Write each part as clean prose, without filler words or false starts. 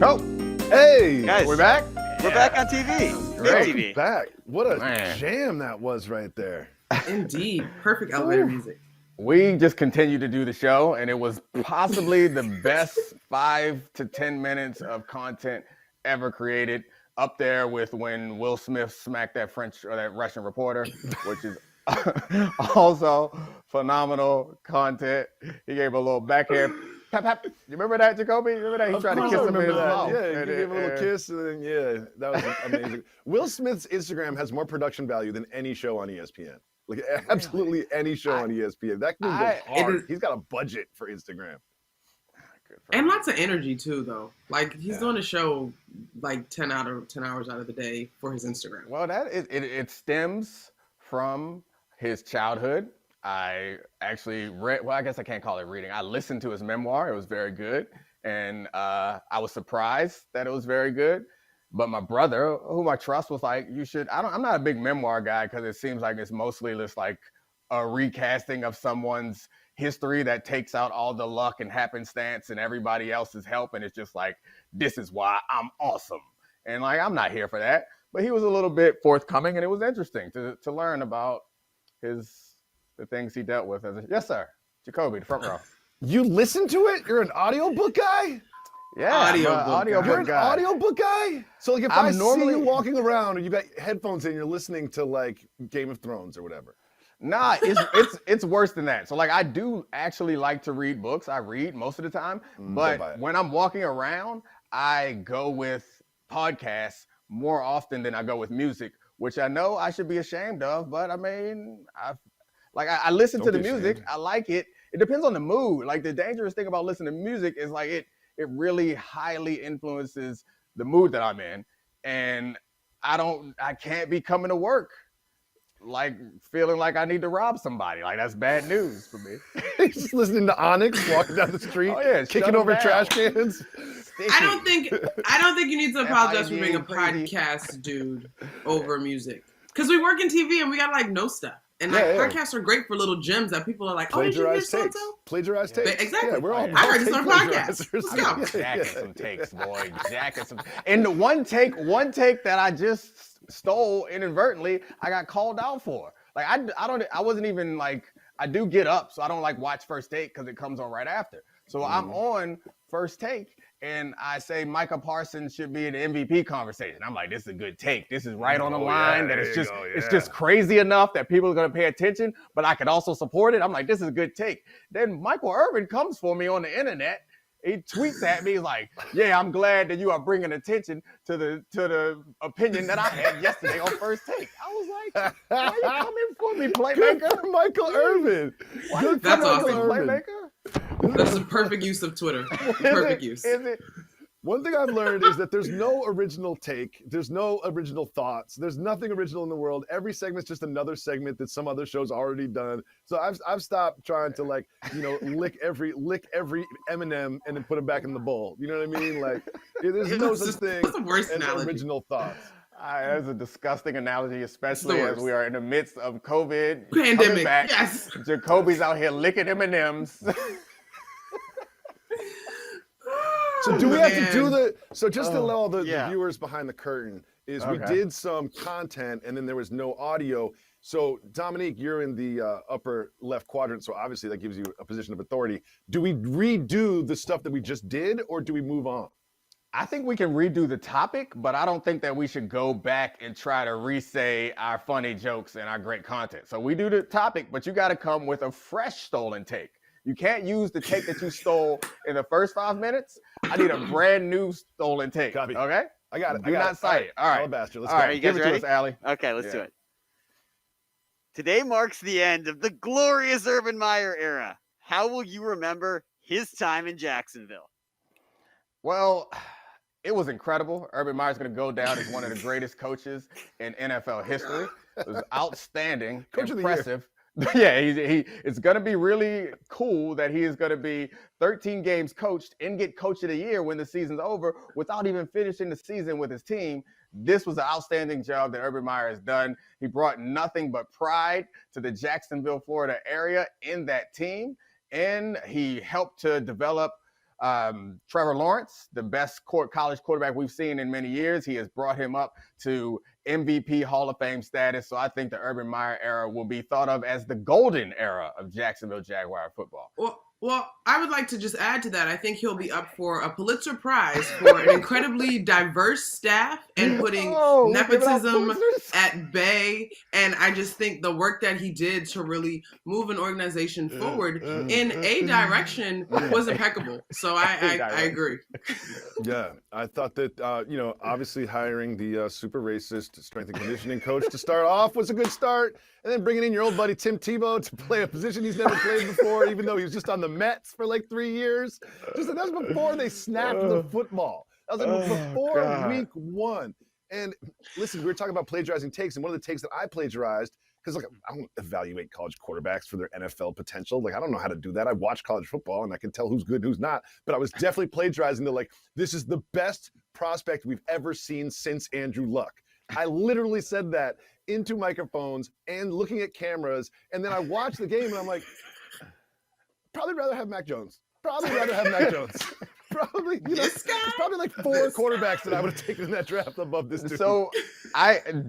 Oh, hey, guys, we're back. We're back on TV. Big TV. Back. What a jam that was right there. Indeed, perfect elevator music. We just continued to do the show, and it was possibly the best 5 to 10 minutes of content ever created. Up there with when Will Smith smacked that French or that Russian reporter, which is also phenomenal content. He gave a little backhand. Pap, pap. You remember that, Jacoby? You remember that? He tried to kiss him in his mouth. Yeah, he gave a little kiss, and then, that was amazing. Will Smith's Instagram has more production value than any show on ESPN. Like, absolutely any show on ESPN. That dude goes hard. He's got a budget for Instagram. And lots of energy, too, though. Like, he's doing a show, like, 10 hours out of the day for his Instagram. Well, it stems from his childhood. I actually read, well, I guess I can't call it reading. I listened to his memoir. It was very good. And I was surprised that it was very good. But my brother, whom I trust, was like, you should, I'm not a big memoir guy because it seems like it's mostly just like a recasting of someone's history that takes out all the luck and happenstance and everybody else's help. And it's just like, this is why I'm awesome. And like, I'm not here for that. But he was a little bit forthcoming, and it was interesting to learn about the things he dealt with. Yes, sir. Jacoby, the front row. You listen to it? You're an audiobook guy? Yeah, You're an audiobook guy? So like if I see you walking around and you got headphones in, you're listening to like Game of Thrones or whatever. Nah, it's worse than that. So like I do actually like to read books. I read most of the time, but when I'm walking around, I go with podcasts more often than I go with music, which I know I should be ashamed of, but I mean, I listen to the music. I like it. It depends on the mood. Like the dangerous thing about listening to music is like it really highly influences the mood that I'm in. And I can't be coming to work like feeling like I need to rob somebody. Like that's bad news for me. Just listening to Onyx walking down the street, kicking over trash cans. I don't think you need to apologize for being a podcast dude over music. Because we work in TV and we gotta like know stuff. And like podcasts are great for little gems that people are like, oh, did you hear so-and-so? Plagiarized takes. Exactly. Yeah, we're all I heard this on a podcast. Let's go. Jacking some takes, boy. Jacking some. And the one take that I just stole inadvertently, I got called out for. Like I wasn't even like, I do get up, so I don't like watch First Take because it comes on right after. So I'm on First Take. And I say Micah Parsons should be in the MVP conversation. I'm like, this is a good take. This is right on the line. That it's just crazy enough that people are going to pay attention, but I could also support it. I'm like, this is a good take. Then Michael Irvin comes for me on the internet. He tweets at me like, yeah, I'm glad that you are bringing attention to the opinion that I had yesterday on First Take. I was like, why are you coming for me, playmaker? Michael Irvin. That's awesome. Playmaker? That's the perfect use of Twitter. Perfect use. Is it? One thing I've learned is that there's no original take. There's no original thoughts. There's nothing original in the world. Every segment's just another segment that some other show's already done. So I've stopped trying to like, lick every M&M and then put it back in the bowl. You know what I mean? Like there's no such thing as original thoughts. That's a disgusting analogy, especially as we are in the midst of COVID pandemic. Back. Yes, Jacoby's out here licking M&Ms. So do we have to do just to let all the viewers behind the curtain is we did some content and then there was no audio. So Dominique, you're in the upper left quadrant, so obviously that gives you a position of authority. Do we redo the stuff that we just did or do we move on? I think we can redo the topic, but I don't think that we should go back and try to re-say our funny jokes and our great content. So we do the topic, but you got to come with a fresh stolen take. You can't use the take that you stole in the first 5 minutes. I need a brand new stolen take. Copy. Okay? I got it. Do not cite it. All right. Alabaster. Let's go. All right, you guys ready? To us, Allie. Okay, let's do it. Today marks the end of the glorious Urban Meyer era. How will you remember his time in Jacksonville? Well, it was incredible. Urban Meyer's going to go down as one of the greatest coaches in NFL history. It was outstanding, impressive. Yeah, it's going to be really cool that he is going to be 13 games coached and get coach of the year when the season's over without even finishing the season with his team. This was an outstanding job that Urban Meyer has done. He brought nothing but pride to the Jacksonville, Florida area in that team, and he helped to develop Trevor Lawrence, the best college quarterback we've seen in many years. He has brought him up to MVP Hall of Fame status. So I think the Urban Meyer era will be thought of as the golden era of Jacksonville Jaguar football. Well, I would like to just add to that. I think he'll be up for a Pulitzer Prize for an incredibly diverse staff and putting nepotism at bay. And I just think the work that he did to really move an organization forward in a direction was impeccable. So I agree. Yeah, I thought that, obviously hiring the super racist strength and conditioning coach to start off was a good start. And then bringing in your old buddy Tim Tebow to play a position he's never played before, even though he was just on the Mets for like 3 years. That was before they snapped the football. That was before week 1. And listen, we were talking about plagiarizing takes, and one of the takes that I plagiarized, because I don't evaluate college quarterbacks for their NFL potential. I don't know how to do that. I watch college football, and I can tell who's good and who's not. But I was definitely plagiarizing this is the best prospect we've ever seen since Andrew Luck. I literally said that into microphones and looking at cameras, and then I watched the game, and I'm like, probably rather have Mac Jones. Probably, there's probably like 4 quarterbacks that I would have taken in that draft above this dude. So,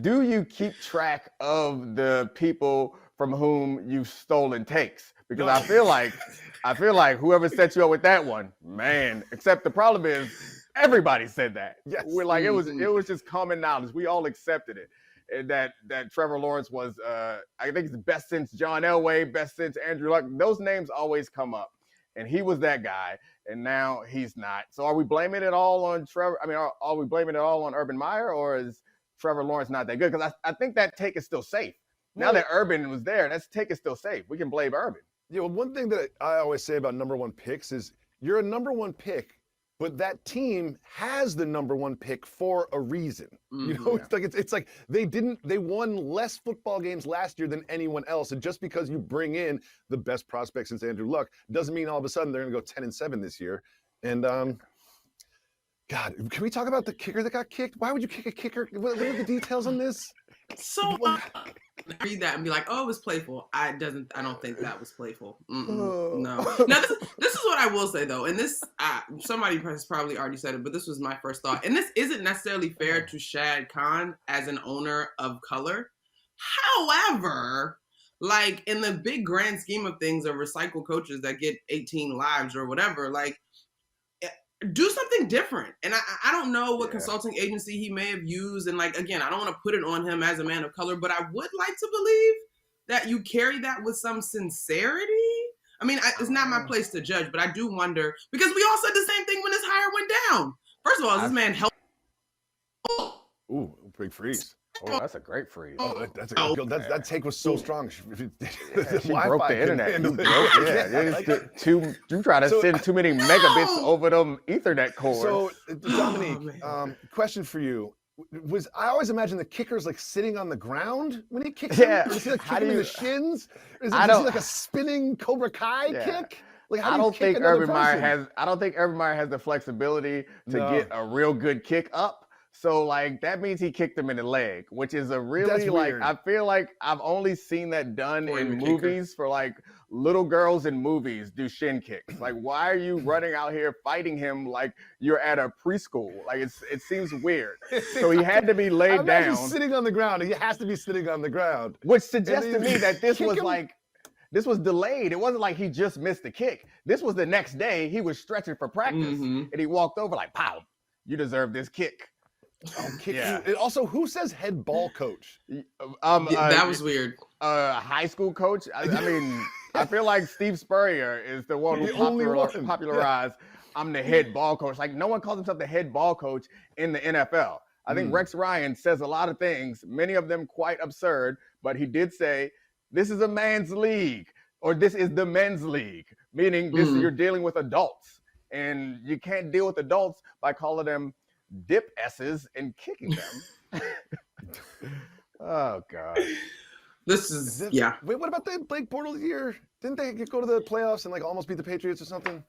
do you keep track of the people from whom you've stolen takes? Because I feel like whoever set you up with that one, man. Except the problem is everybody said that. Yes. We're like it was just common knowledge. We all accepted it. And that Trevor Lawrence was I think it's best since John Elway, best since Andrew Luck. Those names always come up. And he was that guy, and now he's not. So are we blaming it all on Trevor? I mean, are we blaming it all on Urban Meyer, or is Trevor Lawrence not that good? Because I think that take is still safe. Now that Urban was there, that take is still safe. We can blame Urban. Yeah, well, one thing that I always say about number 1 picks is you're a number 1 pick, but that team has the number 1 pick for a reason. It's like they won less football games last year than anyone else. And just because you bring in the best prospect since Andrew Luck doesn't mean all of a sudden they're going to go 10-7 this year. And God, can we talk about the kicker that got kicked? Why would you kick a kicker? What are the details on this? So read that and be like, oh, it was playful. I don't think that was playful. No. Now this is what I will say though, and this somebody has probably already said it, but this was my first thought. And this isn't necessarily fair to Shad Khan as an owner of color. However, in the big grand scheme of things, of recycled coaches that get 18 lives or whatever, do something different. And I don't know what consulting agency he may have used. And again, I don't want to put it on him as a man of color, but I would like to believe that you carry that with some sincerity. I mean, it's not my place to judge, but I do wonder, because we all said the same thing when this hire went down. First of all, is this man helped? Ooh, big freeze. Oh, that's a great freeze. Oh, that take was so strong. She broke the internet. You try to send too many megabits over them Ethernet cords. So, Dominique, question for you. I always imagine the kicker's sitting on the ground when he kicks him? Is he kicking in the shins? Is he a spinning Cobra Kai kick? I don't think Urban Meyer has the flexibility to get a real good kick up. So that means he kicked him in the leg, which is a really I feel like I've only seen that done in movies for little girls in movies do shin kicks. Why are you running out here fighting him like you're at a preschool? It seems weird. So he had to be laid down. Sitting on the ground. He has to be sitting on the ground. Which suggests to me that this was this was delayed. It wasn't like he just missed the kick. This was the next day. He was stretching for practice, and he walked over pow, you deserve this kick. Also, who says head ball coach? That was weird. High school coach. I mean, I feel like Steve Spurrier is the one who popularized. I'm the head ball coach. No one calls himself the head ball coach in the NFL. I think Rex Ryan says a lot of things, many of them quite absurd, but he did say this is a man's league, or this is the men's league, meaning you're dealing with adults, and you can't deal with adults by calling them dip S's and kicking them. Oh God. This is Wait, what about the Blake Bortles year? Didn't they go to the playoffs and almost beat the Patriots or something?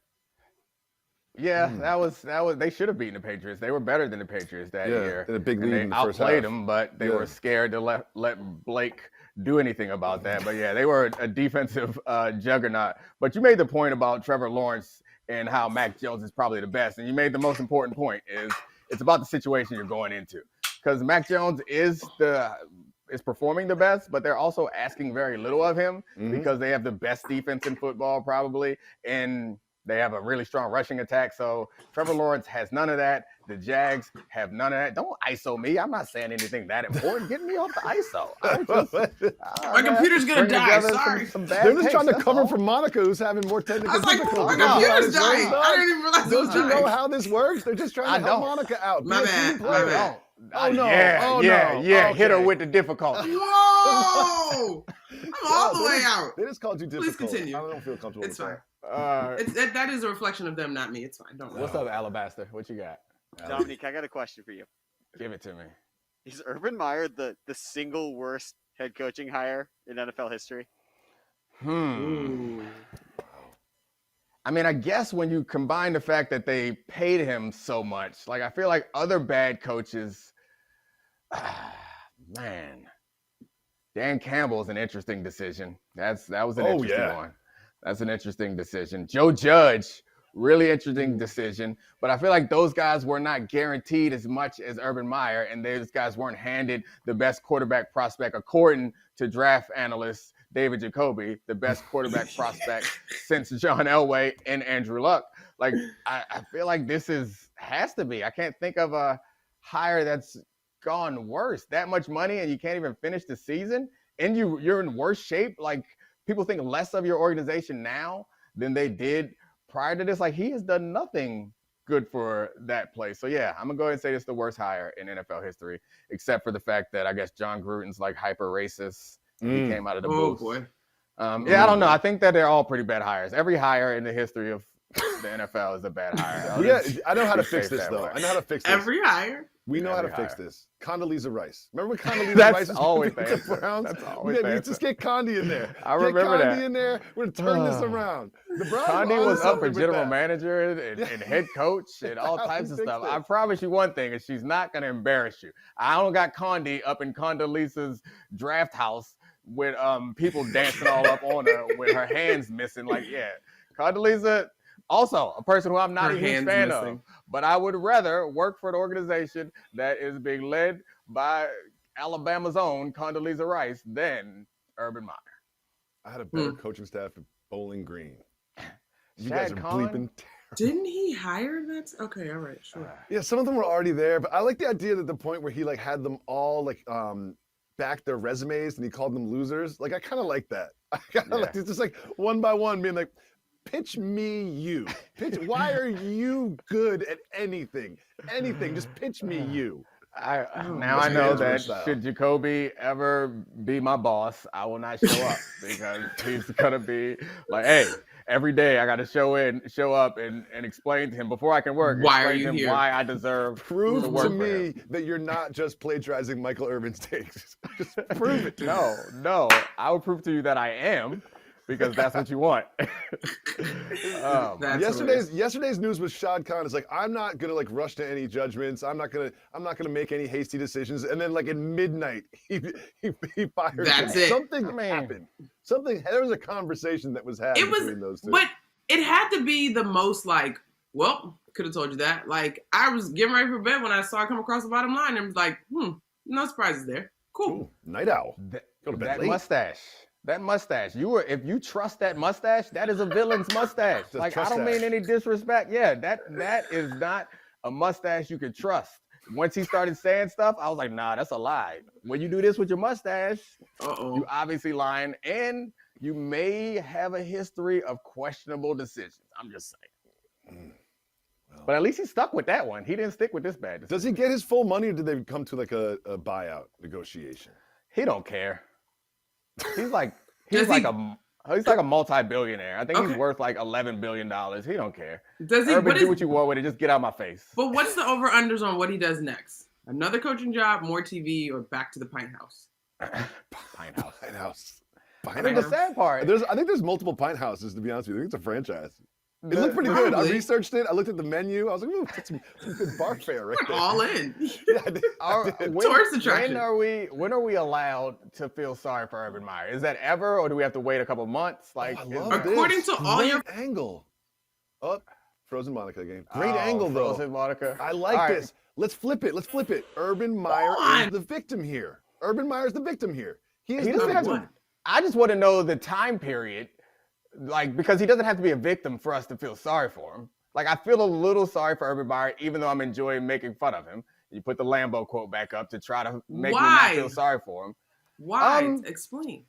Yeah, that was. They should have beaten the Patriots. They were better than the Patriots that year. They had a big lead in the first outplayed half. them, but they were scared to let Blake do anything about that. But yeah, they were a defensive juggernaut. But you made the point about Trevor Lawrence and how Mac Jones is probably the best. And you made the most important point is it's about the situation you're going into. Because Mac Jones is performing the best, but they're also asking very little of him because they have the best defense in football probably, and they have a really strong rushing attack. So Trevor Lawrence has none of that. The Jags have none of that. Don't ISO me. I'm not saying anything that important. Get me off the ISO. My computer's going to die. Sorry. They're just trying to cover for Monica, who's having more technical difficulties. My computer's dying. I didn't even realize it was dying. Don't you know how this works? They're just trying to help Monica out. My bad. Oh, no. Yeah. Okay. Hit her with the difficulty. Whoa! I'm all the way out. They just called you difficult. Please continue. I don't feel comfortable It's with fine. That is a reflection of them, not me. It's fine. Don't worry. What's up, Alabaster? What you got? Dominique, I got a question for you. Give it to me. Is Urban Meyer the single worst head coaching hire in NFL history? Ooh. I mean, I guess when you combine the fact that they paid him so much, like I feel like other bad coaches, man, Dan Campbell is an interesting decision. That was an interesting one. That's an interesting decision. Joe Judge, really interesting decision. But I feel like those guys were not guaranteed as much as Urban Meyer, and those guys weren't handed the best quarterback prospect, according to draft analyst David Jacoby, the best quarterback prospect since John Elway and Andrew Luck. Like, I feel like this has to be. I can't think of a hire that's gone worse. That much money and you can't even finish the season, and you're in worse shape. Like, people think less of your organization now than they did prior to this. Like, he has done nothing good for that place. So yeah, I'm gonna go ahead and say it's the worst hire in NFL history, except for the fact that I guess John Gruden's like hyper racist. He came out of the booth. Boy. Yeah, I don't know. I think that they're all pretty bad hires. Every hire in the history of the NFL is a bad hire. I know how to fix this, though. I know how to fix this. Every hire? We know how to fix this. Condoleezza Rice. Remember when Condoleezza That's Rice was always with the Browns? That's always we just get Condi in there. I remember Get Condi that. in there. We're going to turn this around. The Browns Condi was up for with general that. manager and head coach and all types of stuff. I promise you one thing, is she's not going to embarrass you. I don't got Condi up in Condoleezza's draft house with people dancing all up on her with her hands missing. Like, yeah, Condoleezza, also a person who I'm not a huge fan of, but I would rather work for an organization that is being led by Alabama's own Condoleezza Rice than Urban Meyer. I had a better coaching staff at Bowling Green. You Shad guys are Khan? bleeping terrible. Didn't he hire that? Okay, all right, sure. Yeah, some of them were already there, but I like the idea that the point where he like had them all like back their resumes and he called them losers. Like, I kind of like that. I kind of like it's just like one by one being like, pitch me you. Why are you good at anything? Anything. Just pitch me you. Now I know that should Jacoby ever be my boss, I will not show up because he's gonna be like, hey, every day I got to show up and explain to him before I can work. Why are you here? Why I deserve Prove to work to me for him. that you're not just plagiarizing Michael Irvin's takes. Just prove it to me. No, I will prove to you that I am. Because that's what you want. Yesterday's news with Shad Khan is like, I'm not gonna like rush to any judgments. I'm not gonna make any hasty decisions. And then like at midnight, he fired. That's him. it. Something happened. There was a conversation that was had between those two. But it had to be the most like, well, could have told you that. Like, I was getting ready for bed when I saw it come across the bottom line and was like, no surprises there. Cool. Ooh, night owl. Go to bed That late. mustache. That mustache. If you trust that mustache, that is a villain's mustache. Like, I don't mean any disrespect. Yeah, that is not a mustache you could trust. Once he started saying stuff, I was like, nah, that's a lie. When you do this with your mustache, you obviously lying, and you may have a history of questionable decisions. I'm just saying. But at least he stuck with that one. He didn't stick with this bad decision. Does he get his full money, or did they come to like a buyout negotiation? He don't care. He's like a multi-billionaire. I think he's worth like $11 billion. He don't care. Does he do what you want with it? Just get out of my face. But what's the over-unders on what he does next? Another coaching job, more TV, or back to the Pine House? Pine House. I think the sad part. I think there's multiple Pine Houses, to be honest with you. I think it's a franchise. It looked pretty good. I researched it. I looked at the menu. I was like, ooh, that's some good bar fare right there. All in. Tourist attraction. When are we allowed to feel sorry for Urban Meyer? Is that ever, or do we have to wait a couple months? Like, I love according this. to all your angle. Frozen Monica again. Great angle, though. Frozen Monica. I like this. Let's flip it. Urban Meyer is the victim here. Urban Meyer's the victim here. He is the victim. I just want to know the time period, like, because he doesn't have to be a victim for us to feel sorry for him. Like, I feel a little sorry for Urban Meyer, even though I'm enjoying making fun of him. You put the Lambo quote back up to try to make me not feel sorry for him. Why? Explain.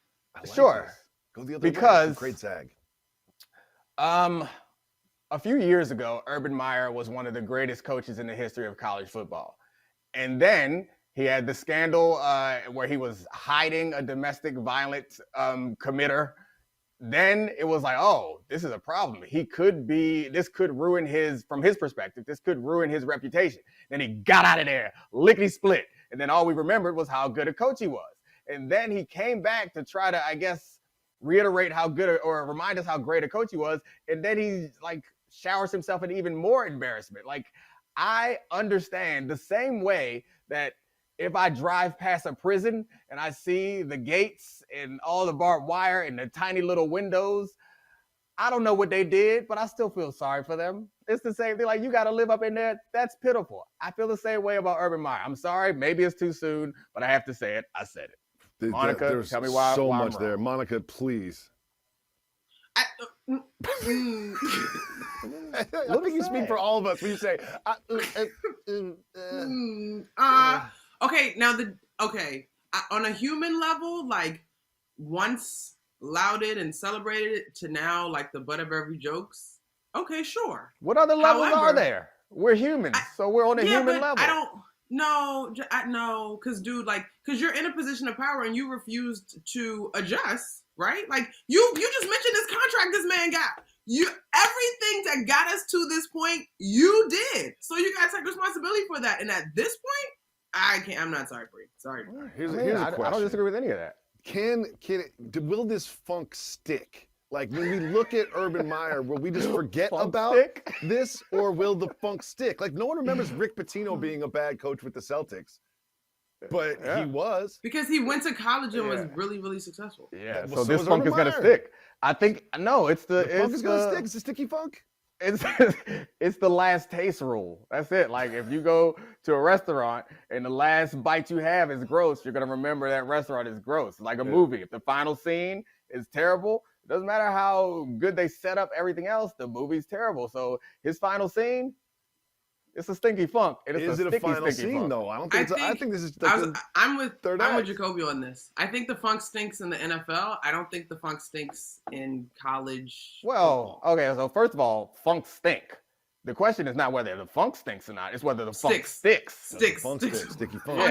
Sure. Go the other way. Because great zag. A few years ago, Urban Meyer was one of the greatest coaches in the history of college football. And then he had the scandal where he was hiding a domestic violence committer. Then it was like, oh, this is a problem. This could ruin from his perspective, this could ruin his reputation. Then he got out of there, lickety split. And then all we remembered was how good a coach he was. And then he came back to try to, I guess, reiterate how good or remind us how great a coach he was. And then he like showers himself in even more embarrassment. Like, I understand the same way that if I drive past a prison and I see the gates and all the barbed wire and the tiny little windows, I don't know what they did, but I still feel sorry for them. It's the same thing. Like, you got to live up in there. That's pitiful. I feel the same way about Urban Meyer. I'm sorry. Maybe it's too soon, but I have to say it. I said it. Monica, tell me why. So why much there. Monica, please. I think you speak for all of us when you say, okay, now on a human level, like, once lauded and celebrated to now like the butt of every jokes. Okay, sure. What other levels are there? We're humans, so we're on a human level. I don't know, because dude, because you're in a position of power and you refused to adjust, right? Like, you just mentioned this contract this man got. Everything that got us to this point, you did. So you gotta take responsibility for that. And at this point, I'm not sorry for you. Sorry. Here's a question. I don't disagree with any of that. Will this funk stick? Like, when we look at Urban Meyer, will we just forget about this, or will the funk stick? Like, no one remembers Rick Pitino being a bad coach with the Celtics, but he was. Because he went to college and was really, really successful. Yeah, so this funk is going to stick. I think, no, the funk is going to stick. It's a sticky funk. It's the last taste rule. That's it. Like, if you go to a restaurant and the last bite you have is gross, you're going to remember that restaurant is gross. Like a movie. If the final scene is terrible, it doesn't matter how good they set up everything else, the movie's terrible. So his final scene, it's a stinky funk. Is it a final scene, though? I don't think I think this is I'm with Jacoby on this. I think the funk stinks in the NFL. I don't think the funk stinks in college. Well, okay, so first of all, funk stink. The question is not whether the funk stinks or not, it's whether the funk sticks. Sticky funk. Funk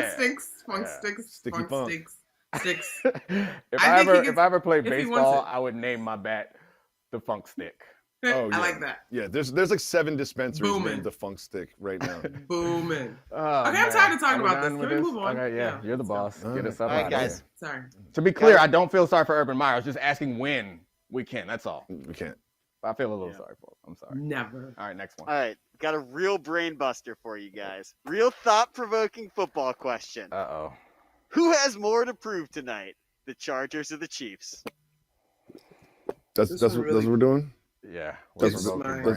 stinks. Funk stinks. Sticky funk. Sticks. If I ever played baseball, I would name my bat the Funk Stick. Oh, yeah. I like that. Yeah, there's like 7 dispensaries named the Funk Stick right now. Booming. Okay, I'm tired of talking about this. Can we move on? Okay, yeah, you're the boss. Get us up. All right, guys. Sorry. To be clear, I don't feel sorry for Urban Meyer. I was just asking when we can. That's all. We can't. I feel a little sorry for him. I'm sorry. Never. All right, next one. All right, got a real brain buster for you guys. Real thought-provoking football question. Uh-oh. Who has more to prove tonight? The Chargers or the Chiefs? That's what we're doing? Yeah. That's what we're doing.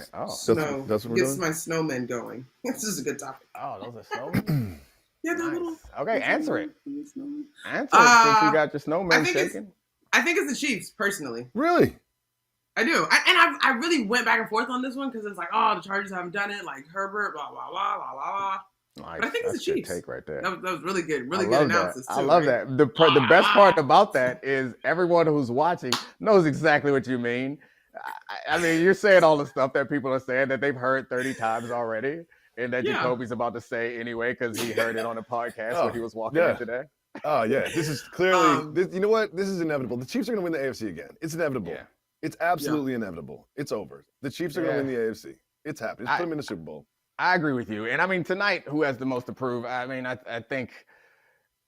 Gets my snowmen going. This is a good topic. Oh, those are snowmen? Yeah, they're little. Okay, answer it. Answer it since you got your snowman shaking. I think it's the Chiefs, personally. Really? I do. I really went back and forth on this one because it's like, oh, the Chargers haven't done it. Like Herbert, blah, blah, blah, blah, blah. Nice. But I think it's the Chiefs. Take right there. That was really good. Really good analysis, too. I love that. The best part about that is everyone who's watching knows exactly what you mean. I mean, you're saying all the stuff that people are saying that they've heard 30 times already, and that Jacoby's about to say anyway because he heard it on a podcast when he was walking in today. Oh, yeah. This is clearly you know what? This is inevitable. The Chiefs are going to win the AFC again. It's inevitable. Yeah. It's absolutely inevitable. It's over. The Chiefs are going to win the AFC. It's happening. Put them in the Super Bowl. I agree with you. And I mean, tonight, who has the most to prove? I mean, I think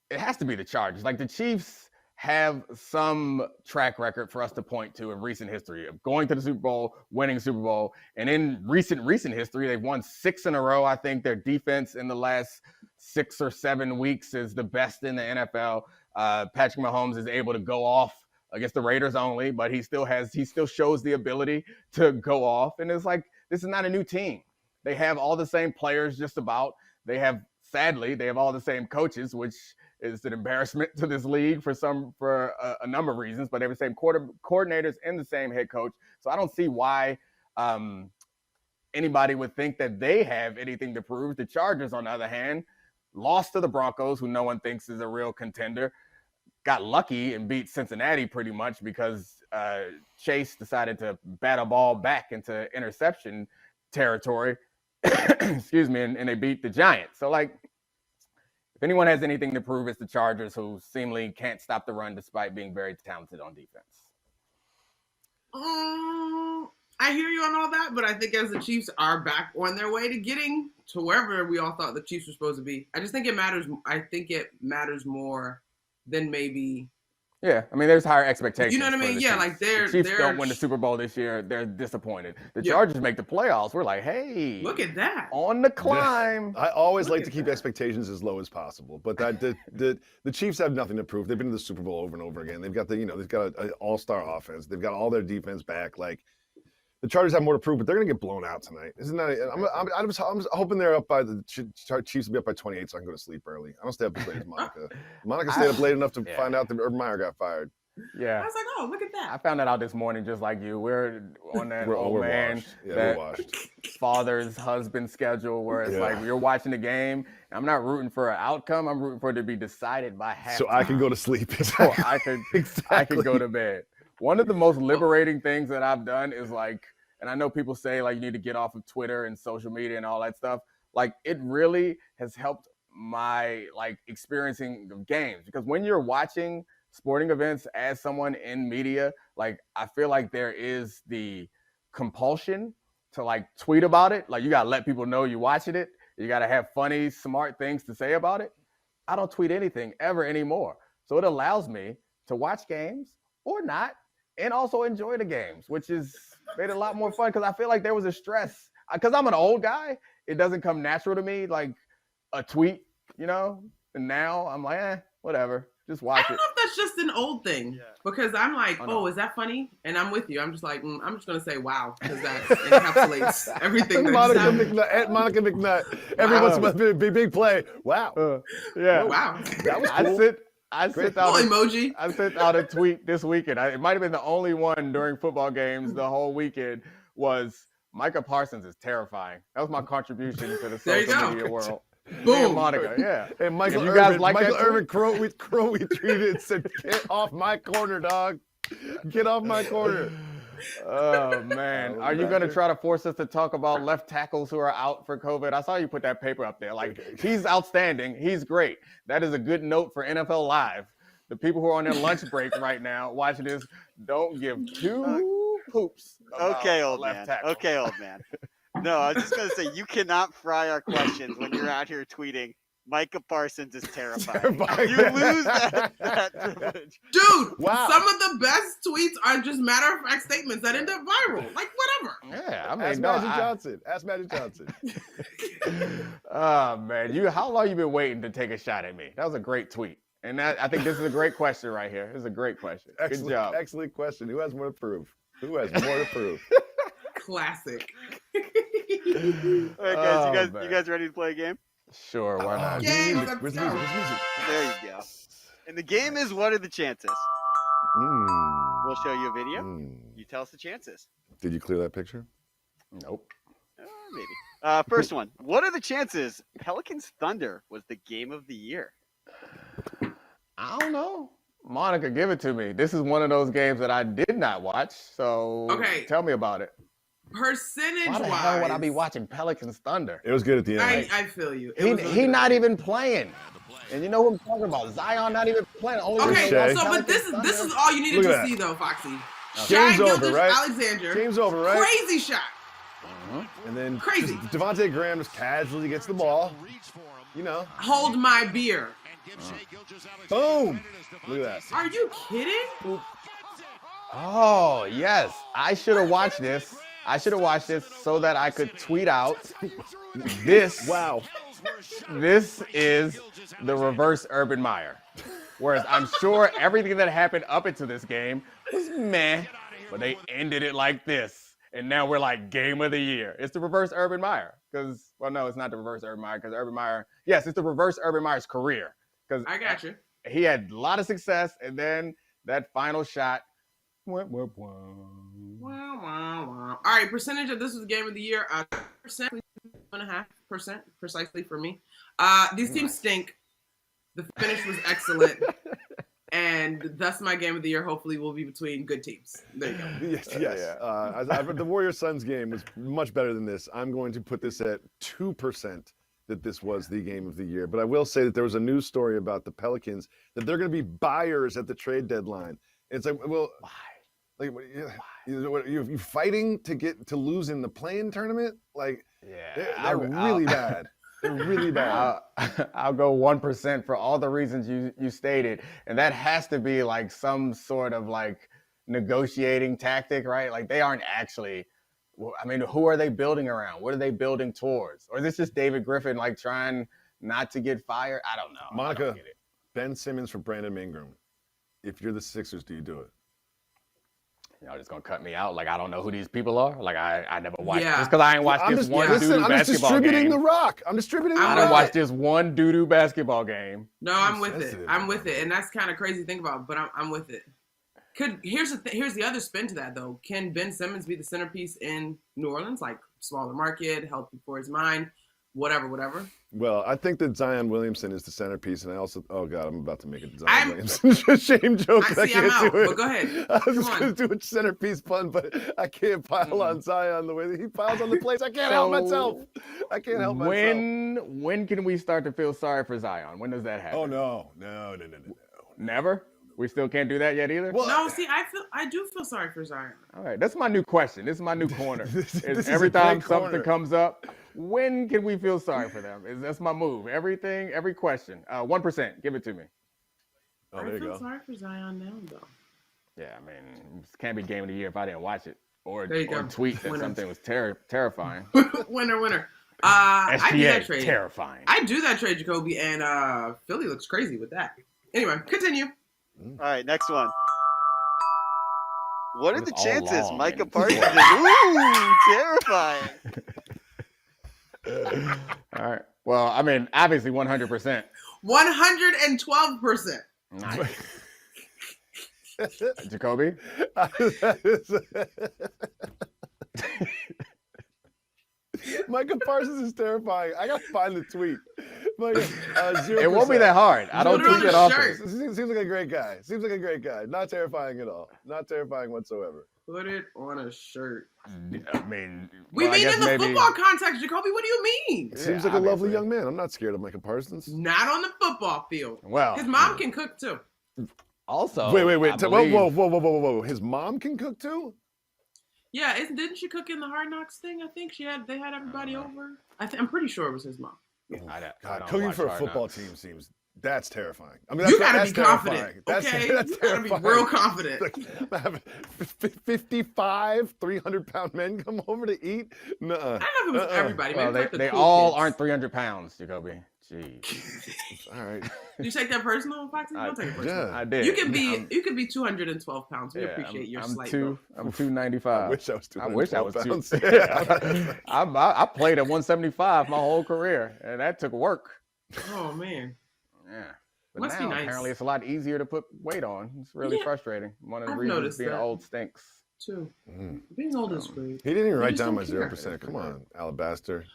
it has to be the Chargers. Like, the Chiefs have some track record for us to point to in recent history of going to the Super Bowl, winning Super Bowl. And in recent history, they've won 6 in a row. I think their defense in the last 6 or 7 weeks is the best in the NFL. Patrick Mahomes is able to go off against the Raiders only, but he still shows the ability to go off. And it's like, this is not a new team. They have all the same players just about. Sadly, they have all the same coaches, which is an embarrassment to this league for a number of reasons, but they have the same coordinators and the same head coach. So I don't see why anybody would think that they have anything to prove. The Chargers, on the other hand, lost to the Broncos, who no one thinks is a real contender, got lucky and beat Cincinnati pretty much because Chase decided to bat a ball back into interception territory. Excuse me, and they beat the Giants. So, like, if anyone has anything to prove, it's the Chargers, who seemingly can't stop the run despite being very talented on defense. I hear you on all that, but I think as the Chiefs are back on their way to getting to wherever we all thought the Chiefs were supposed to be, I just think it matters. I think it matters more than maybe. Yeah, I mean, there's higher expectations. You know what I mean? Yeah, like the Chiefs don't win the Super Bowl this year. They're disappointed. The Chargers make the playoffs. We're like, hey, look at that, on the climb. I always like to keep expectations as low as possible, but the Chiefs have nothing to prove. They've been to the Super Bowl over and over again. They've got they've got an all-star offense. They've got all their defense back. Like, the Chargers have more to prove, but they're going to get blown out tonight. Isn't that? I'm hoping they're up by the Chiefs will be up by 28, so I can go to sleep early. I don't stay up as late as Monica. Monica stayed up late enough to find out that Urban Meyer got fired. Yeah, I was like, oh, look at that. I found that out this morning, just like you. We're on that old man, we're washed. Father's husband schedule, where it's like you're watching the game. And I'm not rooting for an outcome. I'm rooting for it to be decided by halftime. So I can go to sleep. So I can go to bed. One of the most liberating things that I've done is like, and I know people say like you need to get off of Twitter and social media and all that stuff. Like, it really has helped my like experiencing the games, because when you're watching sporting events as someone in media, like, I feel like there is the compulsion to like tweet about it. Like, you got to let people know you're watching it. You got to have funny, smart things to say about it. I don't tweet anything ever anymore. So it allows me to watch games or not, and also enjoy the games, which is made it a lot more fun, because I feel like there was a stress. Because I'm an old guy, it doesn't come natural to me, like a tweet, you know? And now I'm like, whatever. Just watch it. I don't know if that's just an old thing, because I'm like, oh, is that funny? And I'm with you. I'm just like, I'm just going to say wow, because that encapsulates everything. Monica McNutt. Everyone's a big play. Wow. Yeah. Wow. That was cool. I sent out emoji. I sent out a tweet this weekend. It might have been the only one during football games the whole weekend. Was Micah Parsons is terrifying. That was my contribution to the social media world. Boom. And Monica, yeah. And Michael Irvin quote retweeted and said, "Get off my corner, dog. Get off my corner." Oh, man. Are you going to try to force us to talk about left tackles who are out for COVID? I saw you put that paper up there. Like, he's outstanding. He's great. That is a good note for NFL Live. The people who are on their lunch break right now watching this, don't give two poops about Okay, old left man. tackle. Okay, old man. No, I was just going to say, you cannot fry our questions when you're out here tweeting, Micah Parsons is terrifying. You lose that privilege. Dude, wow. Some of the best tweets are just matter-of-fact statements that end up viral. Like, whatever. Yeah, I mean, Ask Magic Johnson. Oh, man. How long you been waiting to take a shot at me? That was a great tweet. And I think this is a great question right here. This is a great question. Good job. Excellent question. Who has more to prove? Classic. All right, guys, you guys ready to play a game? Sure, why not? Where's the music? There you go. And the game is, what are the chances? We'll show you a video. You tell us the chances. Did you clear that picture? Nope. Maybe. First one. What are the chances Pelicans-Thunder was the game of the year? I don't know. Monica, give it to me. This is one of those games that I did not watch, so tell me about it. Percentage-wise. Why the hell would I be watching Pelicans-Thunder? It was good at the end. I feel you. He not even playing. And you know what I'm talking about. Zion not even playing. But this is all you needed to see, though, Foxy. Game's Shai over, right? Alexander. Game's over, right? Crazy shot. And then Crazy. Devontae Graham just casually gets the ball. You know. Hold my beer. Boom. Look at that. Are you kidding? Oh, yes. I should have watched this. So that I could tweet out this. Wow. This is the reverse Urban Meyer. Whereas I'm sure everything that happened up into this game was meh, but they ended it like this. And now we're like game of the year. It's the reverse Urban Meyer. Because, well, no, it's not the reverse Urban Meyer. Because Urban Meyer, yes, it's the reverse Urban Meyer's career. Because I got you. He had a lot of success, and then that final shot. Wah, wah, wah. Wow, wow, wow. All right, percentage of this was game of the year. 2.5% precisely for me. These teams stink. The finish was excellent. And thus my game of the year hopefully will be between good teams. There you go. Yes. The Warriors-Suns game was much better than this. I'm going to put this at 2% that this was the game of the year. But I will say that there was a news story about the Pelicans that they're going to be buyers at the trade deadline. It's like, well, why? Like, you fighting to lose in the play-in tournament? Like, they're really bad. They're really bad. I'll go 1% for all the reasons you stated. And that has to be like some sort of like negotiating tactic, right? Like they aren't actually, I mean, who are they building around? What are they building towards? Or is this just David Griffin like trying not to get fired? I don't know. Monica, I don't get it. Ben Simmons for Brandon Ingram. If you're the Sixers, do you do it? Y'all just gonna cut me out? Like I don't know who these people are? Like I never watched this because I ain't watched this one doo-doo basketball game. I'm just distributing the rock. I'm distributing the rock. I didn't watch this one doo-doo basketball game. No, I'm with it. I'm with it. And that's kind of crazy to think about, but I'm with it. Here's the other spin to that though. Can Ben Simmons be the centerpiece in New Orleans? Like smaller market, healthy for his mind, whatever. Well, I think that Zion Williamson is the centerpiece, and I also, oh God, I'm about to make a Zion Williamson shame joke. I can't do it. But go ahead. I was going to do a centerpiece pun, but I can't pile on Zion the way that he piles on the plays. I can't help myself. When can we start to feel sorry for Zion? When does that happen? Oh no. Never? We still can't do that yet either? Well, no, see, I do feel sorry for Zion. All right, that's my new question. This is my new corner. Every time something comes up, when can we feel sorry for them? That's my move. Every question. 1%. Give it to me. Oh, there you go. I feel sorry for Zion now, though. Yeah, I mean, it can't be game of the year if I didn't watch it or tweet that something was terrifying. Winner. I do that trade. Terrifying. I do that trade, Jacoby, and Philly looks crazy with that. Anyway, continue. All right, next one. What are the chances Micah Parsons is terrifying? All right. Well, I mean, obviously 100%. 112%. Nice. Jacoby? Micah Parsons is terrifying. I gotta find the tweet. It won't be that hard. I don't tweet it often. Seems like a great guy. Not terrifying at all. Not terrifying whatsoever. Put it on a shirt. I mean, we mean in the football context, Jacoby. What do you mean? Seems like a lovely young man. I'm not scared of Micah Parsons. Not on the football field. Well, his mom can cook too. Also, wait. Whoa. His mom can cook too? Yeah, didn't she cook in the Hard Knocks thing? I think they had everybody over. I'm pretty sure it was his mom. God, cooking for a football team that's terrifying. I mean, you gotta be confident. Okay, that's you gotta be real confident. Like, 55 300-pound men come over to eat. Nuh-uh. I don't know if it was everybody. Well, maybe they cool all kids. aren't 300 pounds, Jacoby. Jeez. All right. You take that personal, Foxy? Don't take it personal. Yeah, I did. You can be 212 pounds. We appreciate your slight. I'm 295. I wish I was 212 I wish I was pounds. I played at 175 my whole career, and that took work. Oh man. Yeah. But Must now, be nice. apparently, it's a lot easier to put weight on. It's really frustrating. One of the reasons being old stinks. Too. Being old is great. He didn't even write down my 0%. Come on, Alabaster.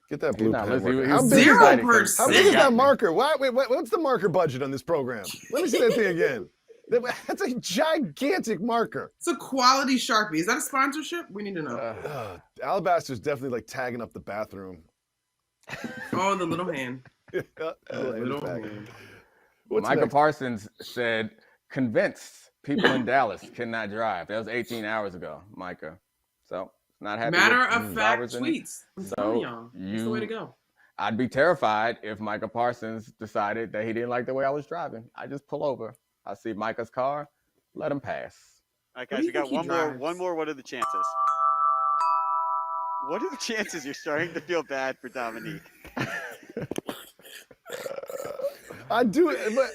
Get that blue pen. How 0%. How big is that marker? Wait, what's the marker budget on this program? Let me see that thing again. That's a gigantic marker. It's a quality Sharpie. Is that a sponsorship? We need to know. Alabaster's definitely like tagging up the bathroom. Oh, the little hand. Little hand. Micah Parsons said, convinced people in Dallas cannot drive. That was 18 hours ago, Micah. So, not happy. Matter of fact tweets. So, that's the way to go. I'd be terrified if Micah Parsons decided that he didn't like the way I was driving. I just pull over. I see Micah's car, let him pass. All right, guys, we got one more. What are the chances? What are the chances you're starting to feel bad for Dominique? I do, but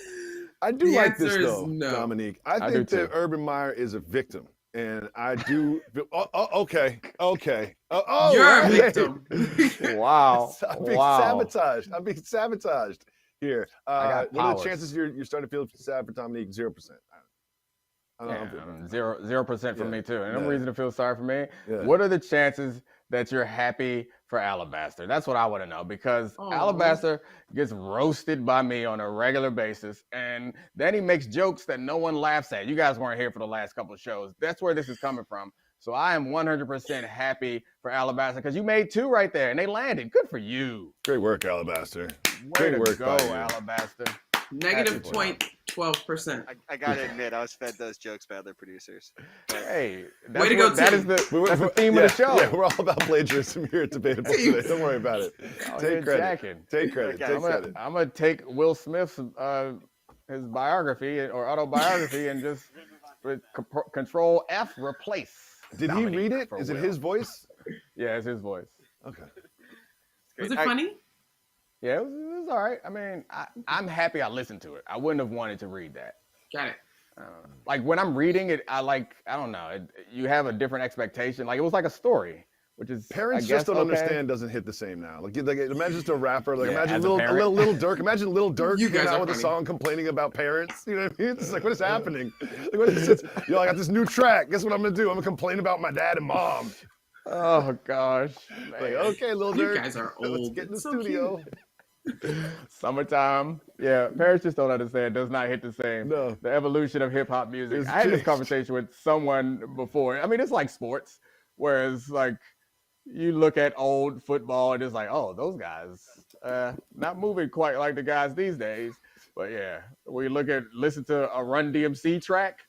I do The like this answer is though, no. Dominique. I think that Urban Meyer is a victim, and I do. Okay. You're a victim. Wow. I'm being sabotaged. I'm being sabotaged here. What are the chances you're starting to feel sad for Dominique? 0%. Yeah, 0% for me too. And no reason to feel sorry for me. Yeah. What are the chances that you're happy for Alabaster? That's what I want to know, because Alabaster gets roasted by me on a regular basis, and then he makes jokes that no one laughs at. You guys weren't here for the last couple of shows. That's where this is coming from. So I am 100% happy for Alabaster, because you made 2 right there, and they landed. Good for you. Great work, Alabaster. Great work, Alabaster. Negative 0.12%. I gotta admit, I was fed those jokes by other producers. Hey, way to go, that's the theme of the show. Yeah, we're all about plagiarism here at Debatable today. Don't worry about it. Take credit. Take credit. I'm gonna take Will Smith's his biography or autobiography and just Control F replace. Did he read it? Is it his voice? Yeah, it's his voice. Okay. Was it funny? Yeah, it was all right. I mean, I'm happy I listened to it. I wouldn't have wanted to read that. Got it. Like when I'm reading it, I don't know. You have a different expectation. Like it was like a story, which is parents just don't understand. Doesn't hit the same now. Like imagine just a rapper. Like imagine little Durk. Imagine Lil Durk came out with a song complaining about parents. You know what I mean? It's like, what is happening? Like, what is it? Yo, I got this new track. Guess what I'm gonna do? I'm gonna complain about my dad and mom. Oh gosh. Man. Like, okay, Lil Durk. You guys are old. Let's get in the studio. Summertime. Yeah, parents just don't understand. It does not hit the same. No. The evolution of hip hop music. I had this conversation with someone before. I mean, it's like sports, whereas like you look at old football and it's like, oh, those guys not moving quite like the guys these days. But yeah, when you listen to a Run DMC track,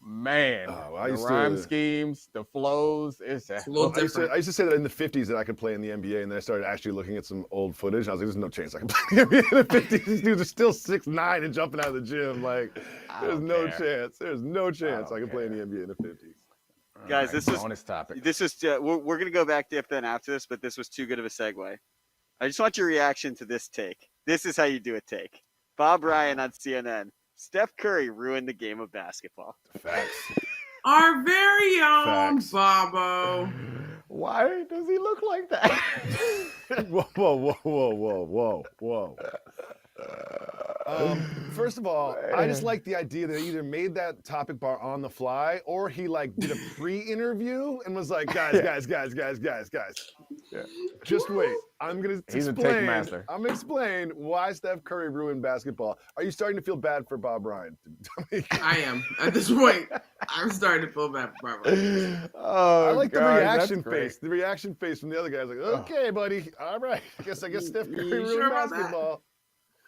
man, the rhyme schemes, the flows, it's a little different. I used to say that in the 50s that I could play in the NBA, and then I started actually looking at some old footage. And I was like, there's no chance I can play in the NBA in the 50s. These dudes are still 6'9" and jumping out of the gym. Like, there's no chance. There's no chance I can play in the NBA in the 50s. Guys, this was bonus topic. This was we're gonna go back to then after this, but this was too good of a segue. I just want your reaction to this take. This is how you do a take. Bob Ryan on CNN. Steph Curry ruined the game of basketball. Facts. Our very own Bobo. Why does he look like that? Whoa. First of all, I just like the idea that he either made that topic bar on the fly or he like did a pre-interview and was like, guys. Yeah. Just wait. I'm gonna explain why Steph Curry ruined basketball. Are you starting to feel bad for Bob Ryan? I am. At this point, I'm starting to feel bad for Bob Ryan. I like the reaction face. The reaction face from the other guy is like, okay, buddy. All right. I guess Steph Curry ruined basketball.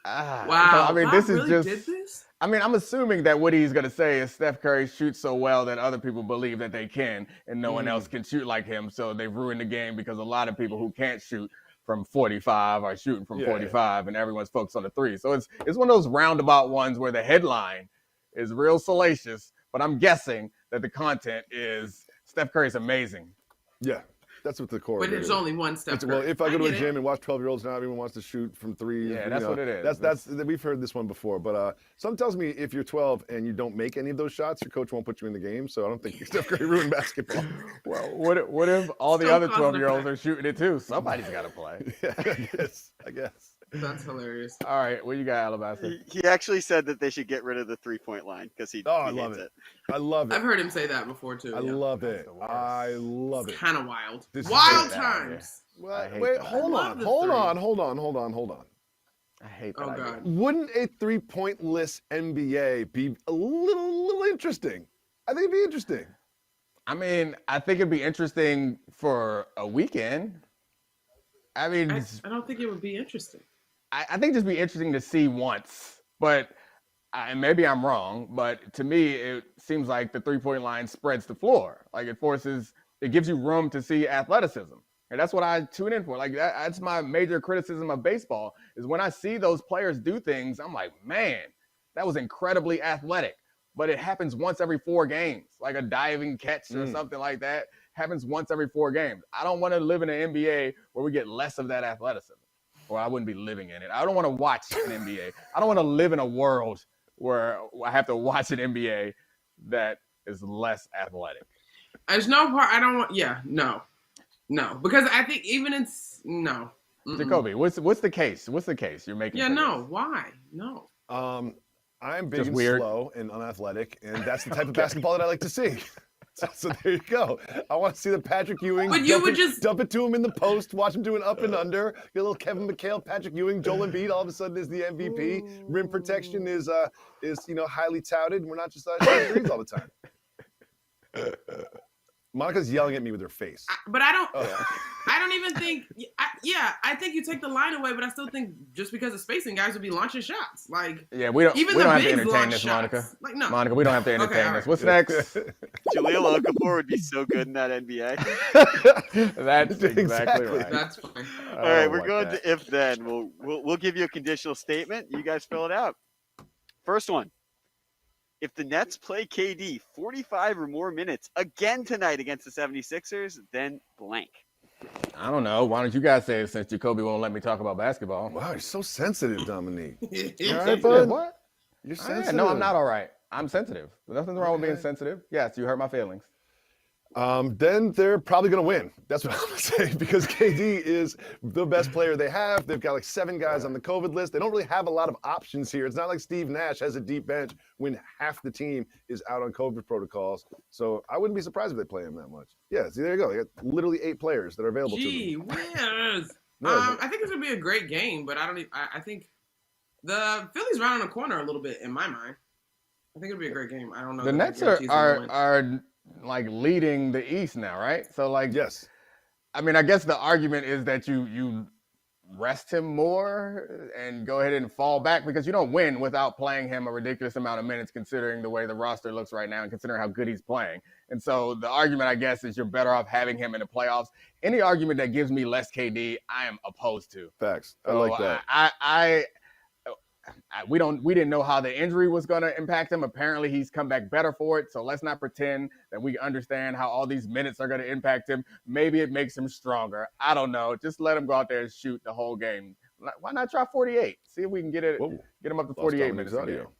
Wow. I mean, Bob this is really just. Did this? I mean, I'm assuming that what he's going to say is Steph Curry shoots so well that other people believe that they can, and no one else can shoot like him. So they've ruined the game because a lot of people who can't shoot from 45 are shooting from 45, and everyone's focused on the 3. So it's one of those roundabout ones where the headline is real salacious, but I'm guessing that the content is Steph Curry's amazing. Yeah. That's what the core. But it's only one step. Well, if I go to a gym and watch 12-year-olds, not everyone wants to shoot from 3. Yeah, that's what it is. That's we've heard this one before. But something tells me if you're 12 and you don't make any of those shots, your coach won't put you in the game. So I don't think Steph Curry ruined basketball. Well, what if all the other 12-year-olds are shooting it too? Somebody's got to play. Yeah, I guess. That's hilarious. All right, what you got, Alabaster? He actually said that they should get rid of the 3-point line because he love hates it. I love it. I've heard him say that before too. I love it. I love it. Kind of wild. Wild times. Wait, hold on. I hate that. Oh God. Wouldn't a 3-point-less NBA be a little interesting? I think it'd be interesting. I mean, I think it'd be interesting for a weekend. I mean, I don't think it would be interesting. I think it'd be interesting to see once, but maybe I'm wrong, but to me, it seems like the 3-point line spreads the floor. Like it gives you room to see athleticism. And that's what I tune in for. Like that's my major criticism of baseball is when I see those players do things, I'm like, man, that was incredibly athletic. But it happens once every 4 games, like a diving catch or something like that happens once every 4 games. I don't want to live in an NBA where we get less of that athleticism, or I wouldn't be living in it. I don't want to watch an NBA. I don't want to live in a world where I have to watch an NBA that is less athletic. There's no part I don't want. Yeah, no, because I think even it's no. Jacoby, what's the case? What's the case you're making? Yeah, no. Why? No. I'm big Just and weird. slow and unathletic, and that's the type of basketball that I like to see. So there you go. I want to see the Patrick Ewing. But you would just dump it to him in the post, watch him do an up and under. Get a little Kevin McHale, Patrick Ewing, Joel Embiid. All of a sudden is the MVP. Rim protection is highly touted. We're not just shooting threes all the time. Monica's yelling at me with her face. But I don't. I don't even think. I think you take the line away, but I still think just because of spacing, guys would be launching shots. Like we don't have to entertain this, shots. Monica. Like no, Monica, we don't have to entertain this. What's next? Jahlil Okafor would be so good in that NBA. That's exactly right. That's fine. All right, we're going to if then. We'll give you a conditional statement. You guys fill it out. First one. If the Nets play KD 45 or more minutes again tonight against the 76ers, then blank. I don't know. Why don't you guys say it since Jacoby won't let me talk about basketball? Wow, you're so sensitive, Dominique. You all right, bud? What? You're sensitive. No, I'm not all right. I'm sensitive. Nothing's wrong with being sensitive. Yes, you hurt my feelings. Then they're probably going to win. That's what I'm going to say, because KD is the best player they have. They've got like 7 guys on the COVID list. They don't really have a lot of options here. It's not like Steve Nash has a deep bench when half the team is out on COVID protocols. So I wouldn't be surprised if they play him that much. Yeah, see, there you go. They got literally 8 players that are available to them. Gee whiz. I think it's going to be a great game, but I think the Phillies round on a corner a little bit in my mind. I think it'll be a great game. I don't know. The Nets are like leading the East now, right? So like, yes. I mean, I guess the argument is that you rest him more and go ahead and fall back, because you don't win without playing him a ridiculous amount of minutes, considering the way the roster looks right now and considering how good he's playing. And so the argument, I guess, is you're better off having him in the playoffs. Any argument that gives me less KD, I am opposed to. Facts. I like that. We didn't know how the injury was going to impact him. Apparently, he's come back better for it. So let's not pretend that we understand how all these minutes are going to impact him. Maybe it makes him stronger. I don't know. Just let him go out there and shoot the whole game. Why not try 48? See if we can get him up to 48 minutes. Audio.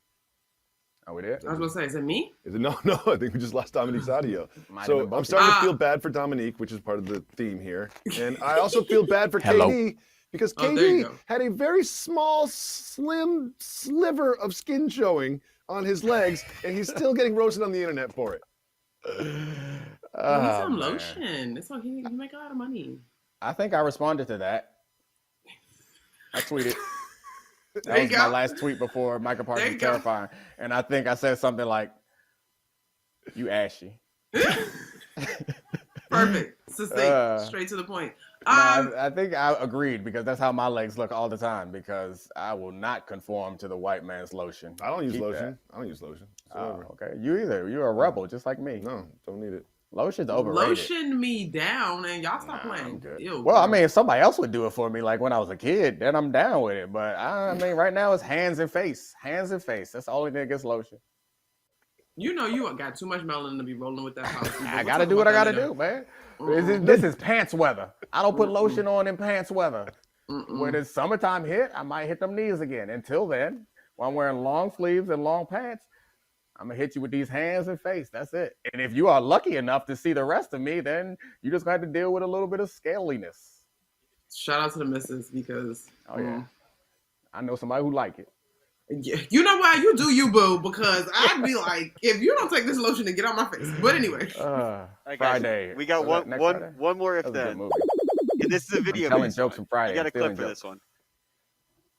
Oh, we did? I was going to say, is it me? Is it? No. I think we just lost Dominique's audio. So I'm starting to feel bad for Dominique, which is part of the theme here. And I also feel bad for KD. Because KD had a very small, slim sliver of skin showing on his legs, and he's still getting roasted on the internet for it. He's on lotion. It's like he make a lot of money. I think I responded to that. I tweeted. That was my last tweet before Micah Parsons terrifying. And I think I said something like, "You ashy." Perfect. Succinct. Straight to the point. I think I agreed, because that's how my legs look all the time, because I will not conform to the white man's lotion. I don't use lotion. I don't use lotion. Oh, okay. You either. You're a rebel just like me. No, don't need it. Lotion's overrated. Lotion me down and y'all stop playing. Ew, well, I mean, if somebody else would do it for me, like when I was a kid, then I'm down with it. But I mean, right now it's hands and face. Hands and face. That's the only thing that gets lotion. You know you got too much melanin to be rolling with that policy. I got to do what I got to do, man. This is pants weather. I don't put lotion on in pants weather. When it's summertime hit, I might hit them knees again. Until then, while I'm wearing long sleeves and long pants, I'm going to hit you with these hands and face. That's it. And if you are lucky enough to see the rest of me, then you just got to deal with a little bit of scaliness. Shout out to the missus, because... Oh, yeah. I know somebody who like it. You know why? You do you, boo, because I'd be like, if you don't take this lotion and get on my face. But anyway. Friday. We got one more if then. And this is a video. Telling jokes from Friday. You got a clip for this one.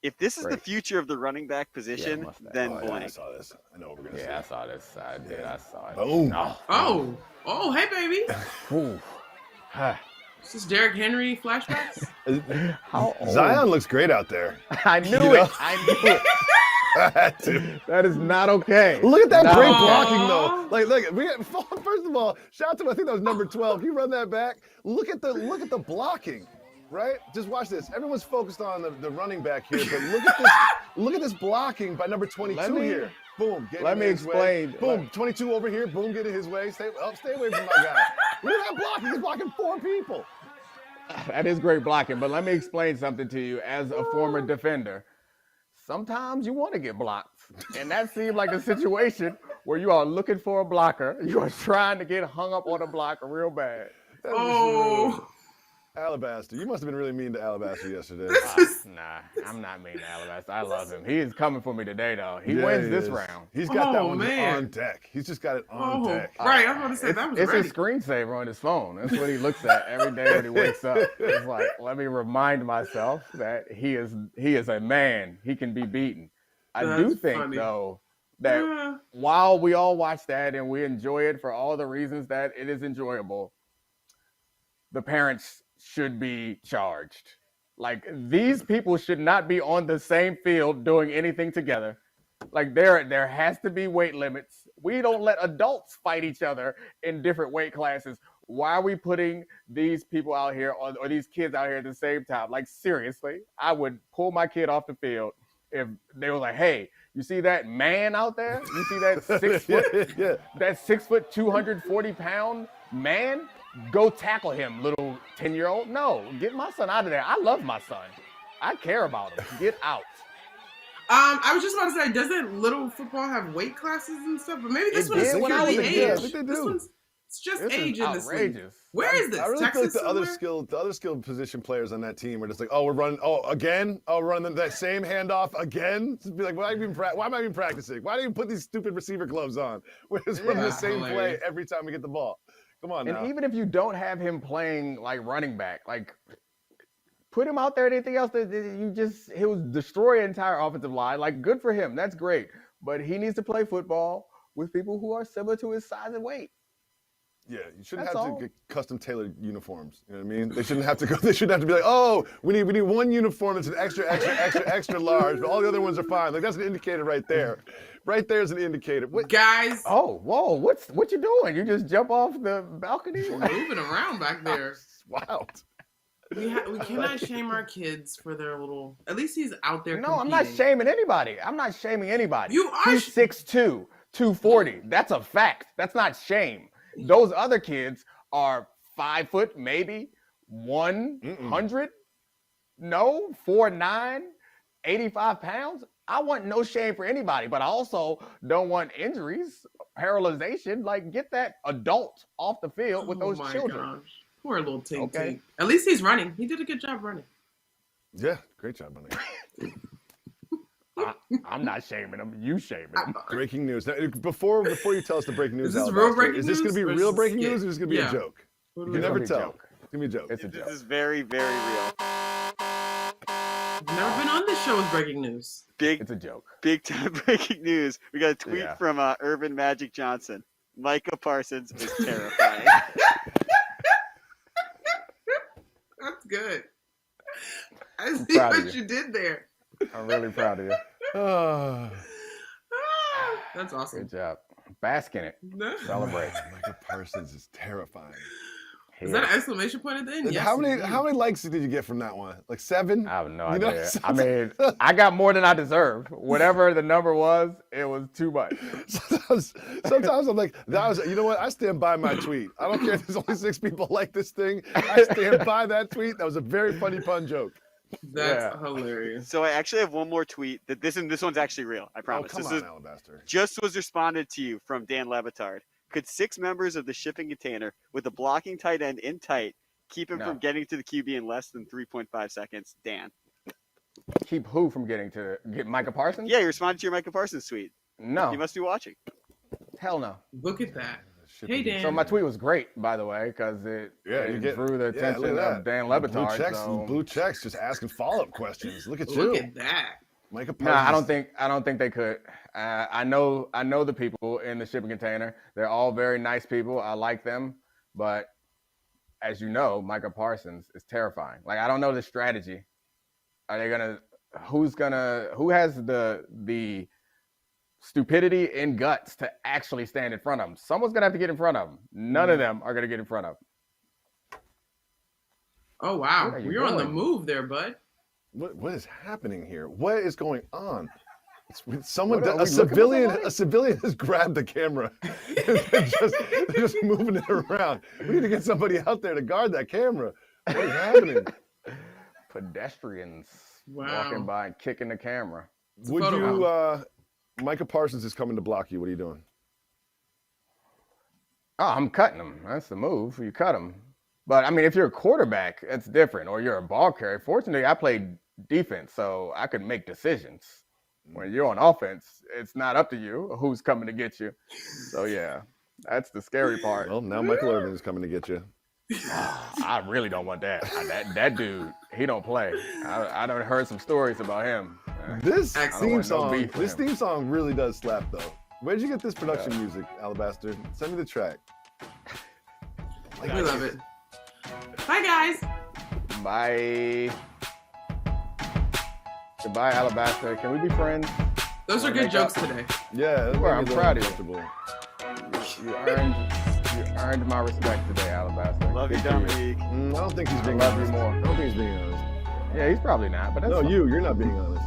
If this is the future of the running back position, then blank. I saw this. I know what we're going to see. Yeah, I saw this. I did. I saw it. Boom. Oh, hey, baby. Is this Derrick Henry flashbacks? How old? Zion looks great out there. I knew it. That is not okay. Look at that great blocking, though. Like, first of all, shout out to, I think that was number 12. Can you run that back? Look at the blocking, right? Just watch this. Everyone's focused on the running back here, but look at this. Look at this blocking by number 22 here. Boom. Let me explain. Boom. 22 over here. Boom. Get in his way. Stay away from my guy. Look at that blocking. He's blocking 4 people. That is great blocking, but let me explain something to you as a former defender. Sometimes you want to get blocked. And that seemed like a situation where you are looking for a blocker. You are trying to get hung up on a blocker real bad. Oh. Alabaster, you must have been really mean to Alabaster yesterday. Nah, I'm not mean to Alabaster. I love him. He is coming for me today, though. He wins this round. He's got that one man. on deck. He's just got it on deck. Right, I was going to say that was It's ready. his screensaver on his phone. That's what he looks at every day when he wakes up. It's like, let me remind myself that he is a man. He can be beaten. I do think, though, that while we all watch that and we enjoy it for all the reasons that it is enjoyable, the parents should be charged. Like, these people should not be on the same field doing anything together. Like, there has to be weight limits. We don't let adults fight each other in different weight classes. Why are we putting these people out here or these kids out here at the same time? Like, seriously, I would pull my kid off the field if they were like, hey, you see that man out there? You see that 6 foot, that 6 foot, 240-pound man? Go tackle him, little 10-year-old. No, get my son out of there. I love my son. I care about him. Get out. I was just about to say, doesn't little football have weight classes and stuff? But maybe this one is purely age. I think they do. It's just this age in this league. Where is this? I really Texas feel like the other skilled position players on that team are just like, oh, we're running, again? Oh, we're running that same handoff again? Just be like, why am I even practicing? Why do you put these stupid receiver gloves on? We're just running the same play every time we get the ball. Come on now. And even if you don't have him playing like running back, like put him out there and anything else he'll destroy an entire offensive line. Like, good for him. That's great. But he needs to play football with people who are similar to his size and weight. Yeah, you shouldn't have to get custom tailored uniforms. You know what I mean? They shouldn't have to go. They shouldn't have to be like, oh, we need one uniform that's an extra large, but all the other ones are fine. Like, that's an indicator right there. Right there's an indicator. Guys. Oh, whoa! What you doing? You just jump off the balcony? We're moving around back there. Wow. We cannot shame our kids for their little. At least he's out there. No, I'm not shaming anybody. I'm not shaming anybody. You are. He's 6'2", 240. That's a fact. That's not shame. Those other kids are 5 foot, maybe 100. No, 4'9", 85 pounds. I want no shame for anybody, but I also don't want injuries, paralyzation. Like, get that adult off the field with those children. Gosh. Poor little Tink. Okay. At least he's running. He did a good job running. Yeah, great job running. I'm not shaming him. You shaming him. Breaking news. Now, before you tell us the breaking news, is this real breaking news? Is this going to be real breaking news or is this going to be a joke? You can never tell. It's going to be a joke. It's a joke. This is very, very real. I've never been on this show with breaking news. It's a joke. Big time breaking news. We got a tweet from Urban Magic Johnson. Micah Parsons is terrifying. That's good. I see what you did there. I'm really proud of you. That's awesome. Good job. Bask in it. Celebrate. Micah Parsons is terrifying. Is that an exclamation point at the end? Yes. How many likes did you get from that one? Like 7? I have no idea. I mean, I got more than I deserve. Whatever the number was, it was too much. Sometimes I'm like, you know what? I stand by my tweet. I don't care if there's only 6 people like this thing. I stand by that tweet. That was a very funny pun joke. That's hilarious. So I actually have one more tweet that this one's actually real. I promise. Oh, come on, Alabaster. Just was responded to you from Dan Lebitard. Could 6 members of the shipping container with a blocking tight end in tight keep him from getting to the QB in less than 3.5 seconds? Dan. Keep who from get Micah Parsons? Yeah, you responded to your Micah Parsons tweet. No. You must be watching. Hell no. Look at that. Hey, Dan. So my tweet was great, by the way, because it drew the attention of Dan Lebitard. Blue checks, just asking follow-up questions. Look at you. Look at that. Micah Parsons. I don't think they could. I know the people in the shipping container. They're all very nice people. I like them, but as you know, Micah Parsons is terrifying. Like, I don't know the strategy. Are they who has the stupidity and guts to actually stand in front of him? Someone's gonna have to get in front of him. None of them are gonna get in front of him. Oh wow, you're on the move there, bud. What is happening here? What is going on? A civilian has grabbed the camera. they're just moving it around. We need to get somebody out there to guard that camera. What is happening? Pedestrians walking by and kicking the camera. Would you, Micah Parsons is coming to block you. What are you doing? Oh, I'm cutting him. That's the move. You cut him. But I mean, if you're a quarterback, it's different. Or you're a ball carrier. Fortunately, I played defense, so I could make decisions. When you're on offense, it's not up to you who's coming to get you. So yeah, that's the scary part. Well, now Michael Irvin is coming to get you. I really don't want that. That dude, he don't play. I done heard some stories about him. This theme song really does slap though. Where'd you get this production music, Alabaster? Send me the track. We love it. Bye, guys. Bye. Goodbye, Alabaster. Can we be friends? Those are good jokes today. Yeah, well, I'm proud of you. You earned my respect today, Alabaster. Love you, Dominique. I don't think he's being love honest. You more. I don't think he's being honest. Yeah, he's probably not. But that's no, you're not being honest.